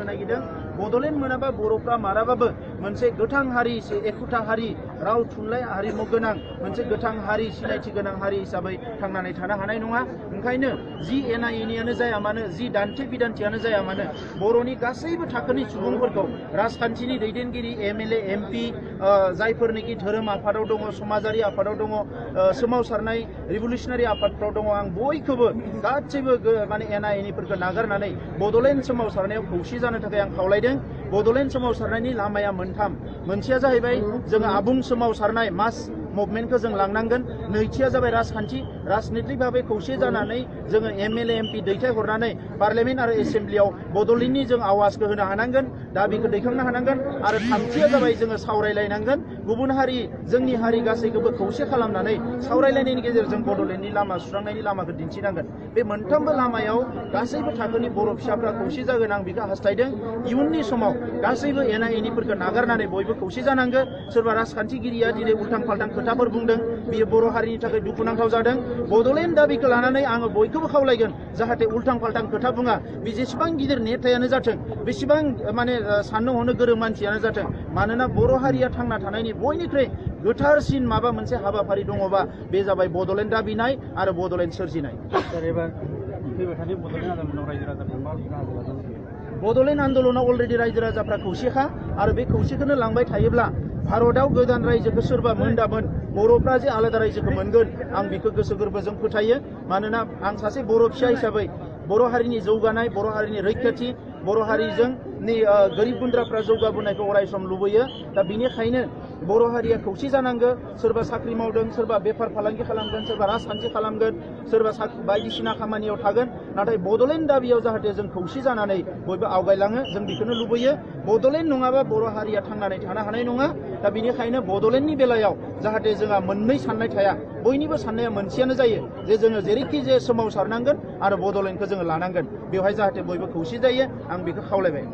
नागिरदों बड'लेण्ड मोनाबा बर'फ्रा माराबाबो मोनसे गोथां हारि एखुथा हारि राव थुनलाइ हारिमु गोनां मोनसे गोथां हारि सिनायथि गोनां हारि हिसाबै थांनानै थानो हानाय नङा। ओंखायनो जि एना एनियानो जाया मानो जि दान्थे बिदान्थियानो जाया मानो बर'नि गासैबो थाखोनि सुबुंफोरखौ राजखान्थिनि दैदेनगिरि एमएलए एमपि जायफोरनिखि धोरोम आफादाव दङ समाजारि आफादाव दङ सोमावसारनाय रिभलिउसनारि आफादफ्राव दङ आं बयखौबो गासैबो माने एना एनिफोरखौ नागारनानै बड'लेण्ड सोमावसारनायाव खौसे जानो थाखाय आं खावलायदों। बड'लेण्ड सोमावसारनायनि लामाया मोनथाम। मोनसेया जाहैबाय जोङो आबुं सोमावसारनाय मास मुभमेन्टखौ जों लांनांगोन। नैथिया जाबाय राजखान्थि राजनितिक भाबै खौसे जानानै जोङो एमएलए एमपि दैथायहरनानै पार्लियामेन्ट आरो एसेम्ब्लियाव बड'लेण्डनि जों आवाजखौ होनो हानांगोन दाबिखौ दैखांनो हानांगोन। आरो थामथिया जाबाय जोङो सावरायलायनांगोन गुबुन हारि जोंनि हारि गासैखौबो खौसे खालामनानै सावरायलायनायनि गेजेरजों बड'लेण्डनि लामा सुस्रांनायनि लामाखौ दिन्थिनांगोन। बे मोनथामबो लामायाव गासैबो थाखोनि बर' फिसाफ्रा खौसे जागोन आं बेखौ हास्थायदों। इयुननि समाव गासैबो एना एनिफोरखौ नागारनानै बयबो खौसे जानांगोन। सोरबा राजखान्थिगिरिया दिनै उल्थां फाल्थां खोथाफोर बुंदों बियो बर' हारिनि थाखाय दुखुनांथाव जादों। बड'लेण्ड दाबिखौ लानानै आङो बयखौबो खावलायगोन जाहाथे उल्थां फाल्थां खोथा बुङा। बे जेसेबां गिदिर नेतायानो जाथों बेसेबां माने साननो हनो गोरों मानसियानो जाथों मानोना बर' हारिया थांना थानायनि बयनिख्रुइ गोथारसिन माबा मोनसे हाबाफारि दङबा बे जाबाय बड'लेण्ड दाबिनाय आरो बड'लेण्ड सोरजिनाय। बड'लेण्ड आन्दलनाव अलरेडि रायजो राजाफ्रा खौसेखा आरो बे खौसेखौनो लांबाय थायोब्ला भारतआव गोदान रायजोखौ सोरबा मोनदामोन बर'फ्रा जे आलादा रायजोखौ मोनगोन आं बेखौ गोसो गोरबोजों फोथायो। मानोना आं सासे बर' फिसा हिसाबै बर' हारिनि जौगानाय बर' हारिनि रैखाथि बर' हारिजों गोरिब गुन्द्राफ्रा जौगाबोनायखौ अराय सम लुबैयो। दा बेनिखायनो बर' हारिया खौसे जानांगौ। सोरबा साख्रि मावदों सोरबा बेफार फालांगि खालामगोन सोरबा राजखान्थि खालामगोन सोरबा बायदिसिना खामानियाव थागोन नाथाय बड'लेण्ड दाबियाव जाहाथे जों खौसे जानानै बयबो आवगायलाङो जों बेखौनो लुबैयो। बड'लेण्ड नङाबा बर' हारिया थांनानै थानो हानाय नङा। दा बेनिखायनो बड'लेण्डनि बेलायाव जाहाथे जोंहा मोननै साननाय थाया बयनिबो साननाया मोनसेयानो जायो जे जोङो जेरैखि जे सोमावसारनांगोन आरो बड'लेण्डखौ जोङो लानांगोन। बेवहाय जाहाथे बयबो खौसे जायो आं बेखौ खावलायबाय।